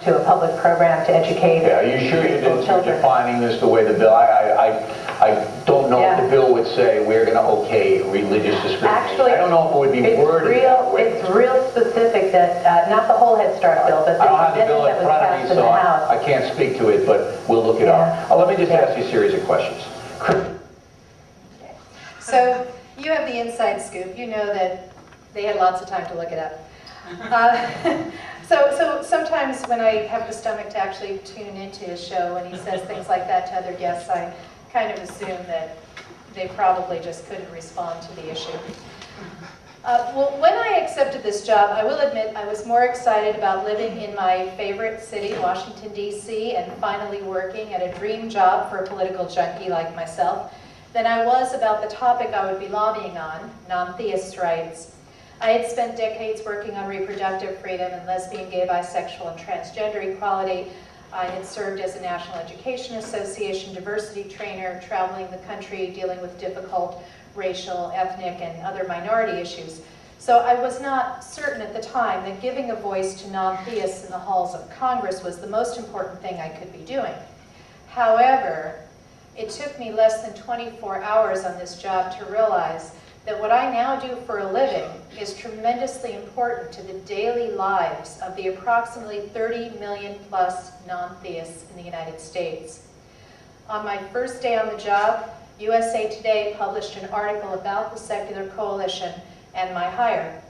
to a public program to educate. Yeah, are you sure you didn't children. defining this the way the bill? I don't know if the bill would say we're going to okay religious discrimination. Actually, I don't know if it would be worded that way. It's real specific that, not the whole Head Start bill, but the amendment that was passed in the House. I can't speak to it, but we'll look it up. Let me just ask you a series of questions. So you have the inside scoop. You know that they had lots of time to look it up. So sometimes when I have the stomach to actually tune into his show and he says things like that to other guests, I kind of assume that they probably just couldn't respond to the issue. Well, when I accepted this job, I will admit I was more excited about living in my favorite city, Washington, D.C., and finally working at a dream job for a political junkie like myself, than I was about the topic I would be lobbying on, non-theist rights. I had spent decades working on reproductive freedom and lesbian, gay, bisexual, and transgender equality. I had served as a National Education Association diversity trainer, traveling the country, dealing with difficult racial, ethnic, and other minority issues. So I was not certain at the time that giving a voice to non-theists in the halls of Congress was the most important thing I could be doing. However, it took me less than 24 hours on this job to realize that what I now do for a living is tremendously important to the daily lives of the approximately 30 million plus non-theists in the United States. On my first day on the job, USA Today published an article about the Secular Coalition and my hire.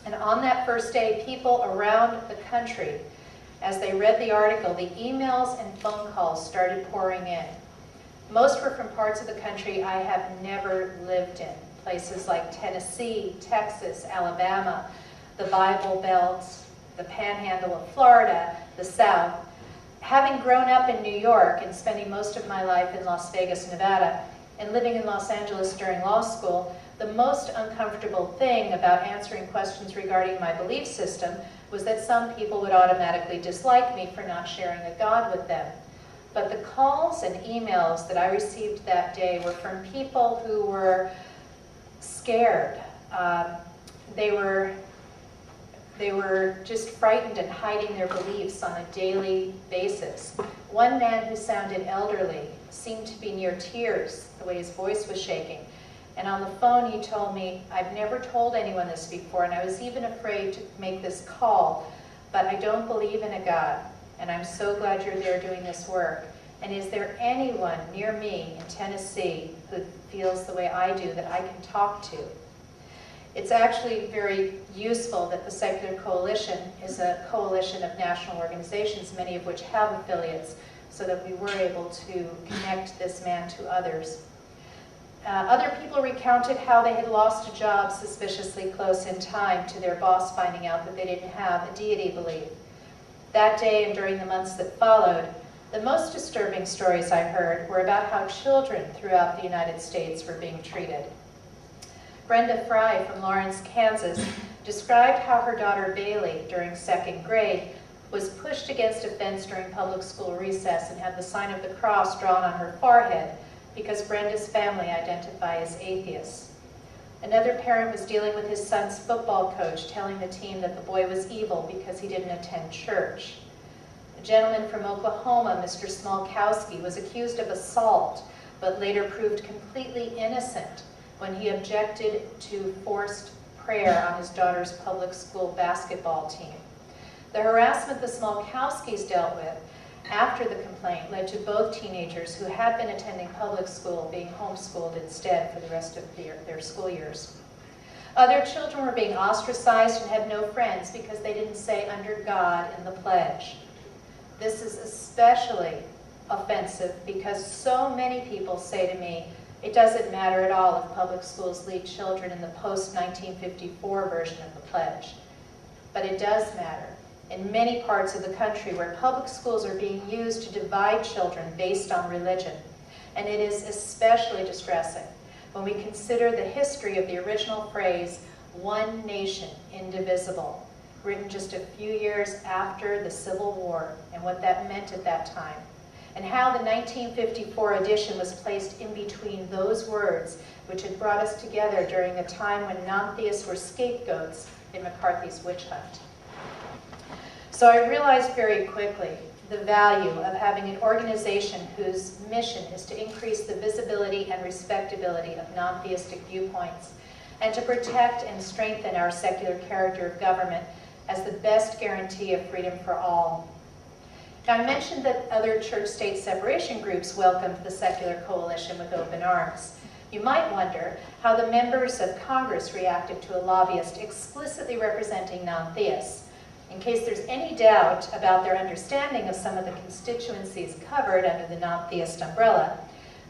And on that first day, people around the country, as they read the article, the emails and phone calls started pouring in. Most were from parts of the country I have never lived in. Places like Tennessee, Texas, Alabama, the Bible Belt, the Panhandle of Florida, the South. Having grown up in New York and spending most of my life in Las Vegas, Nevada, and living in Los Angeles during law school, the most uncomfortable thing about answering questions regarding my belief system was that some people would automatically dislike me for not sharing a God with them. But the calls and emails that I received that day were from people who were scared. They were just frightened and hiding their beliefs on a daily basis. One man who sounded elderly seemed to be near tears, the way his voice was shaking. And on the phone he told me, "I've never told anyone this before, and I was even afraid to make this call, but I don't believe in a God, and I'm so glad you're there doing this work. And is there anyone near me in Tennessee who feels the way I do that I can talk to?" It's actually very useful that the Secular Coalition is a coalition of national organizations, many of which have affiliates, so that we were able to connect this man to others. Other people recounted how they had lost a job suspiciously close in time to their boss finding out that they didn't have a deity belief. That day and during the months that followed, the most disturbing stories I heard were about how children throughout the United States were being treated. Brenda Fry from Lawrence, Kansas, described how her daughter Bailey, during second grade, was pushed against a fence during public school recess and had the sign of the cross drawn on her forehead because Brenda's family identify as atheists. Another parent was dealing with his son's football coach, telling the team that the boy was evil because he didn't attend church. A gentleman from Oklahoma, Mr. Smolkowski, was accused of assault, but later proved completely innocent when he objected to forced prayer on his daughter's public school basketball team. The harassment the Smolkowskis dealt with after the complaint led to both teenagers who had been attending public school being homeschooled instead for the rest of their school years. Other children were being ostracized and had no friends because they didn't say "under God" in the pledge. This is especially offensive because so many people say to me, it doesn't matter at all if public schools lead children in the post-1954 version of the pledge. But it does matter in many parts of the country where public schools are being used to divide children based on religion. And it is especially distressing when we consider the history of the original phrase, "one nation, indivisible," written just a few years after the Civil War and what that meant at that time, and how the 1954 edition was placed in between those words which had brought us together during a time when non-theists were scapegoats in McCarthy's witch hunt. So I realized very quickly the value of having an organization whose mission is to increase the visibility and respectability of non-theistic viewpoints and to protect and strengthen our secular character of government as the best guarantee of freedom for all. Now, I mentioned that other church-state separation groups welcomed the secular coalition with open arms. You might wonder how the members of Congress reacted to a lobbyist explicitly representing non-theists. In case there's any doubt about their understanding of some of the constituencies covered under the non-theist umbrella,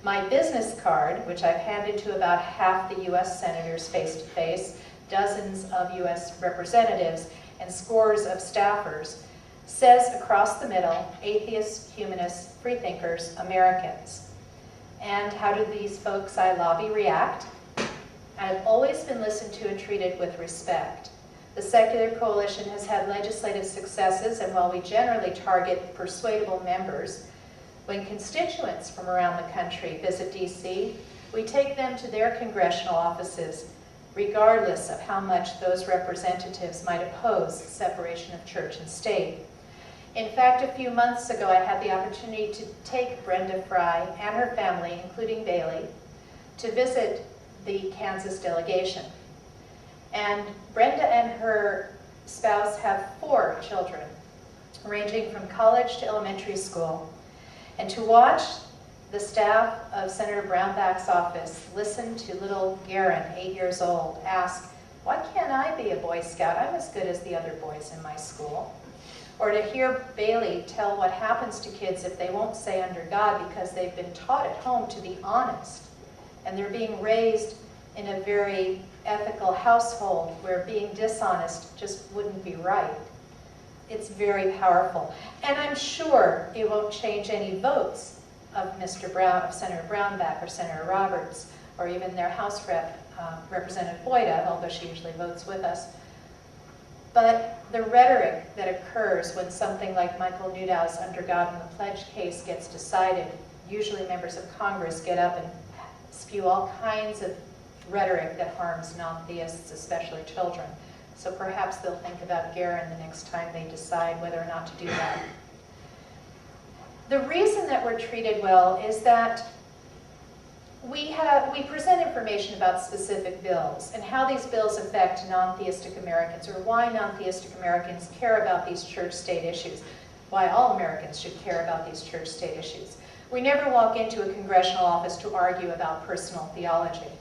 my business card, which I've handed to about half the U.S. senators face-to-face, dozens of U.S. representatives, and scores of staffers, says across the middle, atheists, humanists, freethinkers, Americans. And how do these folks I lobby react? I've always been listened to and treated with respect. The Secular Coalition has had legislative successes, and while we generally target persuadable members, when constituents from around the country visit D.C., we take them to their congressional offices, regardless of how much those representatives might oppose separation of church and state. In fact, a few months ago, I had the opportunity to take Brenda Fry and her family, including Bailey, to visit the Kansas delegation. And Brenda and her spouse have 4 children, ranging from college to elementary school. And to watch the staff of Senator Brownback's office listen to little Garen, 8 years old, ask, "Why can't I be a Boy Scout? I'm as good as the other boys in my school." Or to hear Bailey tell what happens to kids if they won't say under God because they've been taught at home to be honest, and they're being raised in a very ethical household where being dishonest just wouldn't be right. It's very powerful. And I'm sure it won't change any votes of Mr. Brown, of Senator Brownback or Senator Roberts, or even their House Rep, Representative Boyda, although she usually votes with us. But the rhetoric that occurs when something like Michael Newdow's Under God and the Pledge case gets decided, usually members of Congress get up and spew all kinds of rhetoric that harms non-theists, especially children. So perhaps they'll think about Garen the next time they decide whether or not to do that. The reason that we're treated well is that we present information about specific bills and how these bills affect non-theistic Americans, or why non-theistic Americans care about these church-state issues, why all Americans should care about these church-state issues. We never walk into a congressional office to argue about personal theology.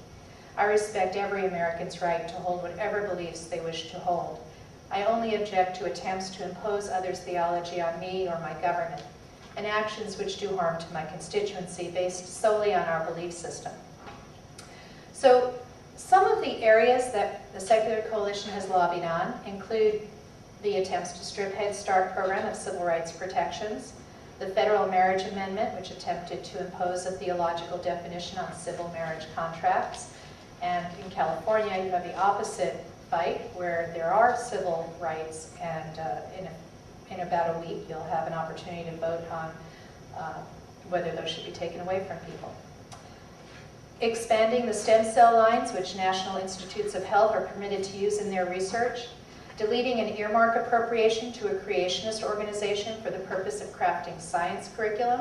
I respect every American's right to hold whatever beliefs they wish to hold. I only object to attempts to impose others' theology on me or my government, and actions which do harm to my constituency based solely on our belief system. So some of the areas that the Secular Coalition has lobbied on include the attempts to strip Head Start program of civil rights protections, the Federal Marriage Amendment, which attempted to impose a theological definition on civil marriage contracts. And in California, you have the opposite fight, where there are civil rights, and in about a week, you'll have an opportunity to vote on whether those should be taken away from people. Expanding the stem cell lines, which National Institutes of Health are permitted to use in their research. Deleting an earmark appropriation to a creationist organization for the purpose of crafting science curriculum.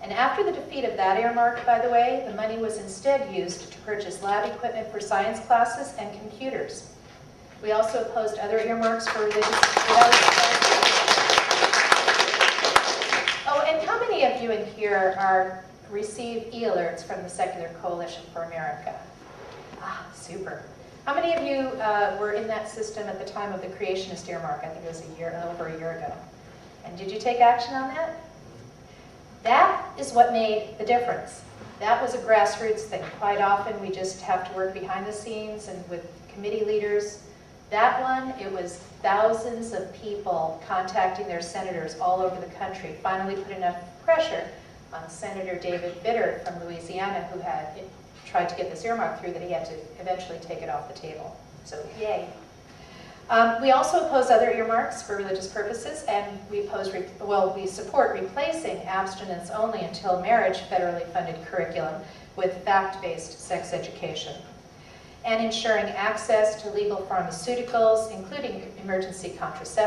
And after the defeat of that earmark, by the way, the money was instead used to purchase lab equipment for science classes and computers. We also opposed other earmarks for religious... Oh, and how many of you in here receive e-alerts from the Secular Coalition for America? Ah, super. How many of you were in that system at the time of the creationist earmark? I think it was over a year ago. And did you take action on that? That is what made the difference. That was a grassroots thing. Quite often we just have to work behind the scenes and with committee leaders. That one, it was thousands of people contacting their senators all over the country, finally put enough pressure on Senator David Vitter from Louisiana, who had tried to get this earmark through, that he had to eventually take it off the table. So yay. We also oppose other earmarks for religious purposes, and we support replacing abstinence only until marriage federally funded curriculum with fact-based sex education, and ensuring access to legal pharmaceuticals, including emergency contraception.